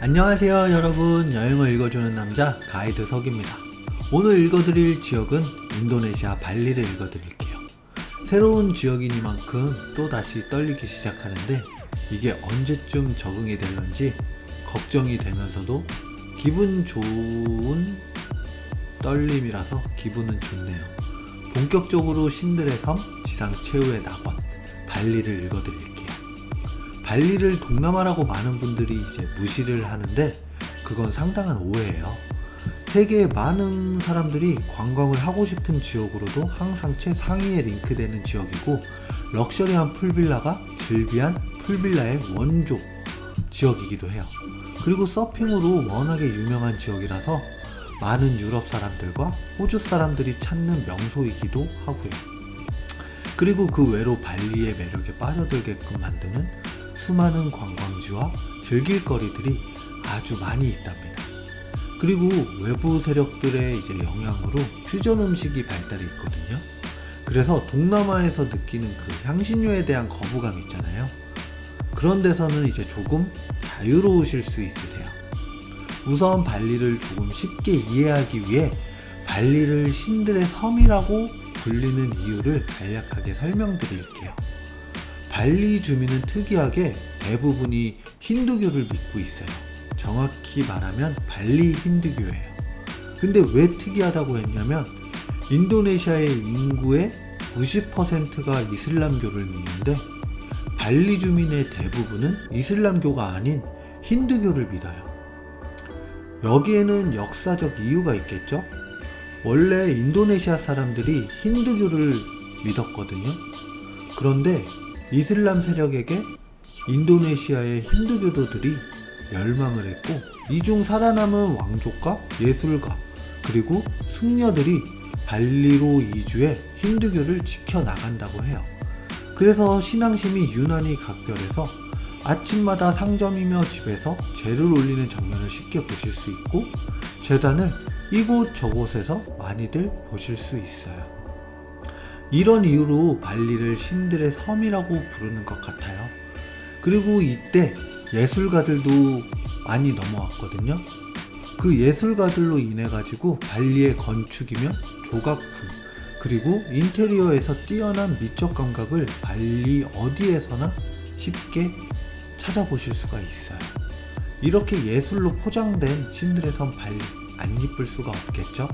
안녕하세요 여러분, 여행을 읽어주는 남자 가이드 석입니다. 오늘 읽어드릴 지역은 인도네시아 발리를 읽어드릴게요. 새로운 지역이니만큼 또다시 떨리기 시작하는데 이게 언제쯤 적응이 될런지 걱정이 되면서도 기분 좋은 떨림이라서 기분은 좋네요. 본격적으로 신들의 섬, 지상 최후의 낙원 발리를 읽어드릴게요. 발리를 동남아라고 많은 분들이 이제 무시를 하는데 그건 상당한 오해예요. 세계의 많은 사람들이 관광을 하고 싶은 지역으로도 항상 최상위에 링크되는 지역이고, 럭셔리한 풀빌라가 즐비한 풀빌라의 원조 지역이기도 해요. 그리고 서핑으로 워낙에 유명한 지역이라서 많은 유럽 사람들과 호주 사람들이 찾는 명소이기도 하고요. 그리고 그 외로 발리의 매력에 빠져들게끔 만드는 수많은 관광지와 즐길 거리들이 아주 많이 있답니다. 그리고 외부 세력들의 이제 영향으로 퓨전 음식이 발달해 있거든요. 그래서 동남아에서 느끼는 그 향신료에 대한 거부감 있잖아요. 그런 데서는 이제 조금 자유로우실 수 있으세요. 우선 발리를 조금 쉽게 이해하기 위해 발리를 신들의 섬이라고 불리는 이유를 간략하게 설명드릴게요. 발리 주민은 특이하게 대부분이 힌두교를 믿고 있어요. 정확히 말하면 발리 힌두교예요. 근데 왜 특이하다고 했냐면 인도네시아의 인구의 90%가 이슬람교를 믿는데 발리 주민의 대부분은 이슬람교가 아닌 힌두교를 믿어요. 여기에는 역사적 이유가 있겠죠? 원래 인도네시아 사람들이 힌두교를 믿었거든요. 그런데 이슬람 세력에게 인도네시아의 힌두교도들이 멸망을 했고, 이 중 살아남은 왕족과 예술가 그리고 승려들이 발리로 이주해 힌두교를 지켜나간다고 해요. 그래서 신앙심이 유난히 각별해서 아침마다 상점이며 집에서 제를 올리는 장면을 쉽게 보실 수 있고, 제단을 이곳 저곳에서 많이들 보실 수 있어요. 이런 이유로 발리를 신들의 섬이라고 부르는 것 같아요. 그리고 이때 예술가들도 많이 넘어왔거든요. 그 예술가들로 인해 가지고 발리의 건축이며 조각품 그리고 인테리어에서 뛰어난 미적 감각을 발리 어디에서나 쉽게 찾아보실 수가 있어요. 이렇게 예술로 포장된 신들의 섬 발리, 안 이쁠 수가 없겠죠?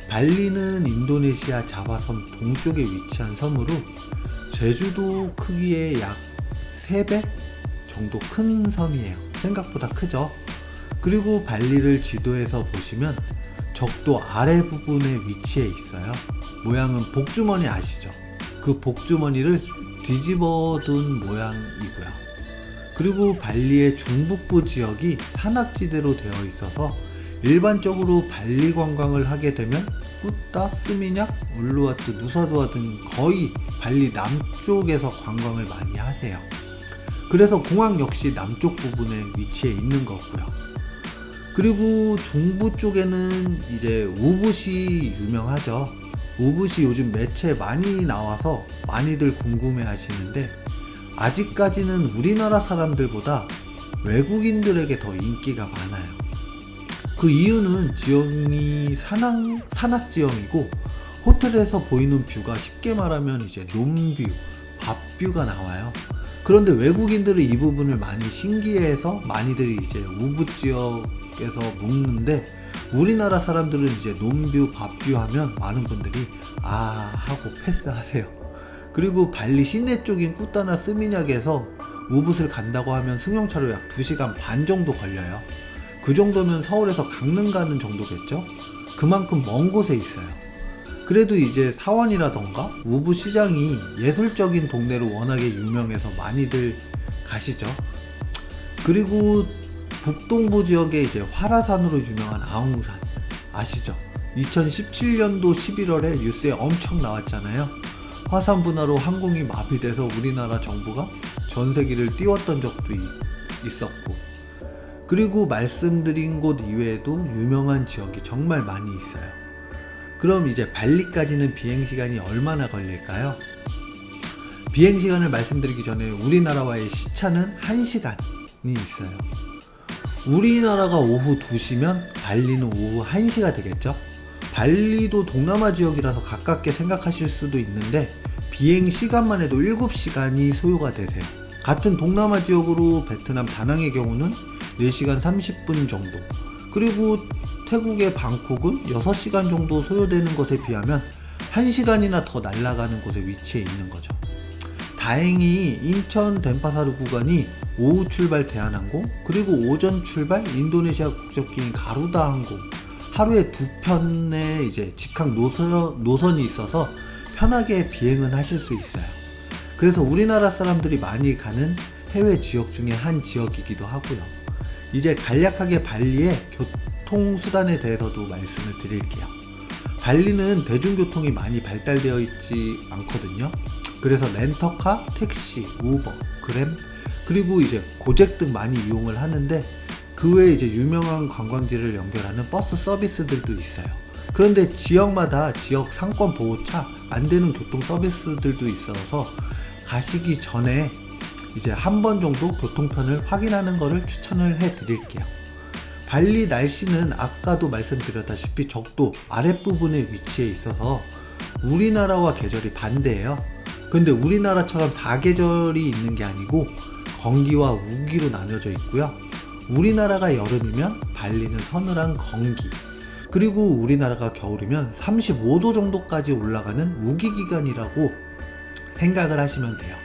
발리는 인도네시아 자바섬 동쪽에 위치한 섬으로 제주도 크기의 약 3배 정도 큰 섬이에요. 생각보다 크죠? 그리고 발리를 지도에서 보시면 적도 아래 부분에 위치해 있어요. 모양은 복주머니 아시죠? 그 복주머니를 뒤집어 둔 모양이고요. 그리고 발리의 중북부 지역이 산악지대로 되어 있어서 일반적으로 발리 관광을 하게 되면 꾸따, 스미냑, 울루와트, 누사두아 등 거의 발리 남쪽에서 관광을 많이 하세요. 그래서 공항 역시 남쪽 부분에 위치해 있는 거고요. 그리고 중부 쪽에는 이제 우붓이 유명하죠. 우붓이 요즘 매체에 많이 나와서 많이들 궁금해 하시는데 아직까지는 우리나라 사람들보다 외국인들에게 더 인기가 많아요. 그 이유는 지형이 산악지형이고 호텔에서 보이는 뷰가 쉽게 말하면 이제 논뷰, 밥뷰가 나와요. 그런데 외국인들은 이 부분을 많이 신기해해서 많이들이 이제 우붓 지역에서 묵는데, 우리나라 사람들은 이제 논뷰, 밥뷰 하면 많은 분들이 하고 패스하세요. 그리고 발리 시내 쪽인 꾸따나 스미냑에서 우붓을 간다고 하면 승용차로 약 2시간 반 정도 걸려요. 그 정도면 서울에서 강릉 가는 정도겠죠? 그만큼 먼 곳에 있어요. 그래도 이제 사원이라던가 우붓 시장이 예술적인 동네로 워낙에 유명해서 많이들 가시죠. 그리고 북동부 지역에 이제 화라산으로 유명한 아웅산 아시죠? 2017년도 11월에 뉴스에 엄청 나왔잖아요. 화산 분화로 항공이 마비돼서 우리나라 정부가 전세기를 띄웠던 적도 있었고, 그리고 말씀드린 곳 이외에도 유명한 지역이 정말 많이 있어요. 그럼 이제 발리까지는 비행시간이 얼마나 걸릴까요? 비행시간을 말씀드리기 전에 우리나라와의 시차는 1시간이 있어요. 우리나라가 오후 2시면 발리는 오후 1시가 되겠죠. 발리도 동남아 지역이라서 가깝게 생각하실 수도 있는데 비행 시간만 해도 7시간이 소요가 되세요. 같은 동남아 지역으로 베트남 다낭의 경우는 4시간 30분 정도, 그리고 태국의 방콕은 6시간 정도 소요되는 것에 비하면 1시간이나 더 날아가는 곳에 위치해 있는 거죠. 다행히 인천 덴파사르 구간이 오후 출발 대한항공, 그리고 오전 출발 인도네시아 국적기인 가루다 항공, 하루에 2편의 이제 직항 노선이 있어서 편하게 비행은 하실 수 있어요. 그래서 우리나라 사람들이 많이 가는 해외 지역 중에 한 지역이기도 하고요. 이제 간략하게 발리의 교통수단에 대해서도 말씀을 드릴게요. 발리는 대중교통이 많이 발달되어 있지 않거든요. 그래서 렌터카, 택시, 우버, 그램, 그리고 이제 고잭 등 많이 이용을 하는데 그 외에 이제 유명한 관광지를 연결하는 버스 서비스들도 있어요. 그런데 지역마다 지역 상권 보호차 안 되는 교통 서비스들도 있어서 가시기 전에 이제 한 번 정도 교통편을 확인하는 것을 추천을 해 드릴게요. 발리 날씨는 아까도 말씀드렸다시피 적도 아랫부분에 위치해 있어서 우리나라와 계절이 반대예요. 근데 우리나라처럼 4계절이 있는 게 아니고 건기와 우기로 나뉘어져 있고요. 우리나라가 여름이면 발리는 서늘한 건기, 그리고 우리나라가 겨울이면 35도 정도까지 올라가는 우기 기간이라고 생각을 하시면 돼요.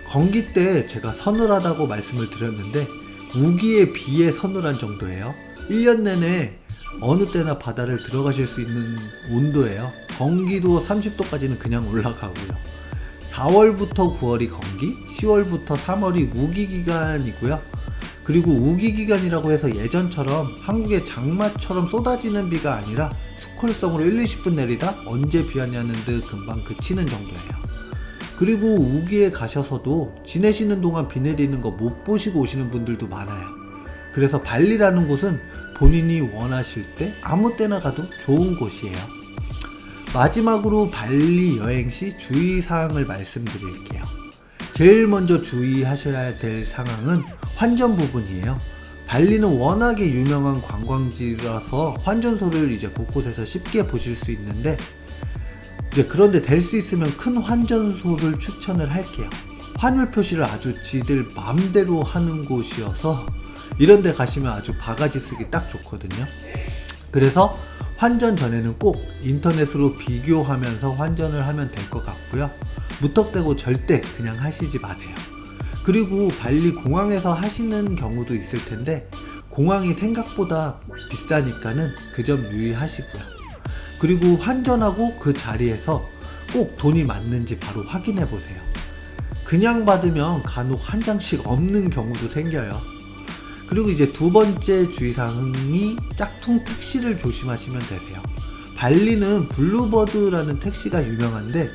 건기 때 제가 서늘하다고 말씀을 드렸는데 우기에 비해 서늘한 정도예요. 1년 내내 어느 때나 바다를 들어가실 수 있는 온도예요. 건기도 30도까지는 그냥 올라가고요. 4월부터 9월이 건기, 10월부터 3월이 우기 기간이고요. 그리고 우기 기간이라고 해서 예전처럼 한국의 장마처럼 쏟아지는 비가 아니라 스콜성으로 1-20분 내리다 언제 비 왔냐는 듯 금방 그치는 정도예요. 그리고 우기에 가셔서도 지내시는 동안 비 내리는 거 못 보시고 오시는 분들도 많아요. 그래서 발리라는 곳은 본인이 원하실 때 아무 때나 가도 좋은 곳이에요. 마지막으로 발리 여행 시 주의사항을 말씀드릴게요. 제일 먼저 주의하셔야 될 상황은 환전 부분이에요. 발리는 워낙에 유명한 관광지라서 환전소를 이제 곳곳에서 쉽게 보실 수 있는데 이제 그런데 될 수 있으면 큰 환전소를 추천을 할게요. 환율 표시를 아주 지들 맘대로 하는 곳이어서 이런 데 가시면 아주 바가지 쓰기 딱 좋거든요. 그래서 환전 전에는 꼭 인터넷으로 비교하면서 환전을 하면 될 것 같고요. 무턱대고 절대 그냥 하시지 마세요. 그리고 발리 공항에서 하시는 경우도 있을 텐데 공항이 생각보다 비싸니까는 그 점 유의하시고요. 그리고 환전하고 그 자리에서 꼭 돈이 맞는지 바로 확인해 보세요. 그냥 받으면 간혹 한 장씩 없는 경우도 생겨요. 그리고 이제 두 번째 주의사항이 짝퉁 택시를 조심하시면 되세요. 발리는 블루버드라는 택시가 유명한데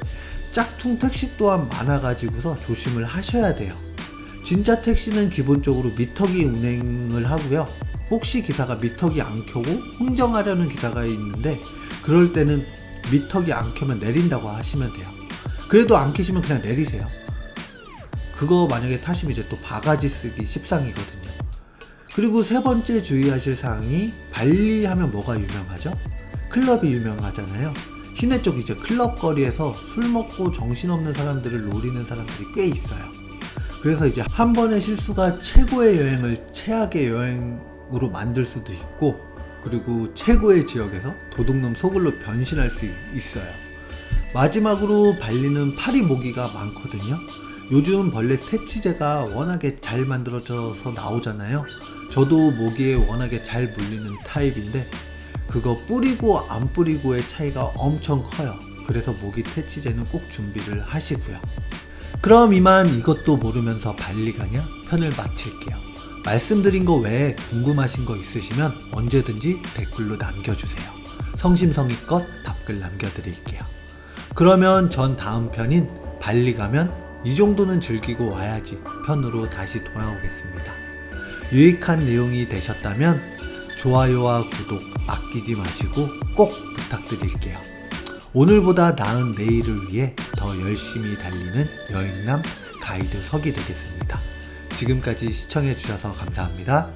짝퉁 택시 또한 많아가지고서 조심을 하셔야 돼요. 진짜 택시는 기본적으로 미터기 운행을 하고요. 혹시 기사가 미터기 안 켜고 흥정하려는 기사가 있는데 그럴 때는 미터기 안 켜면 내린다고 하시면 돼요. 그래도 안 켜시면 그냥 내리세요. 그거 만약에 타시면 이제 또 바가지 쓰기 십상이거든요. 그리고 세 번째 주의하실 사항이 발리 하면 뭐가 유명하죠? 클럽이 유명하잖아요. 시내 쪽 이제 클럽 거리에서 술 먹고 정신없는 사람들을 노리는 사람들이 꽤 있어요. 그래서 이제 한 번의 실수가 최고의 여행을 최악의 여행으로 만들 수도 있고, 그리고 최고의 지역에서 도둑놈 소굴로 변신할 수 있어요. 마지막으로 발리는 파리 모기가 많거든요. 요즘 벌레 퇴치제가 워낙에 잘 만들어져서 나오잖아요. 저도 모기에 워낙에 잘 물리는 타입인데 그거 뿌리고 안 뿌리고의 차이가 엄청 커요. 그래서 모기 퇴치제는 꼭 준비를 하시고요. 그럼 이만 이것도 모르면서 발리 가냐 편을 마칠게요. 말씀드린 거 외에 궁금하신 거 있으시면 언제든지 댓글로 남겨주세요. 성심성의껏 답글 남겨드릴게요. 그러면 전 다음 편인 발리 가면 이 정도는 즐기고 와야지 편으로 다시 돌아오겠습니다. 유익한 내용이 되셨다면 좋아요와 구독 아끼지 마시고 꼭 부탁드릴게요. 오늘보다 나은 내일을 위해 더 열심히 달리는 여행남 가이드 석이 되겠습니다. 지금까지 시청해주셔서 감사합니다.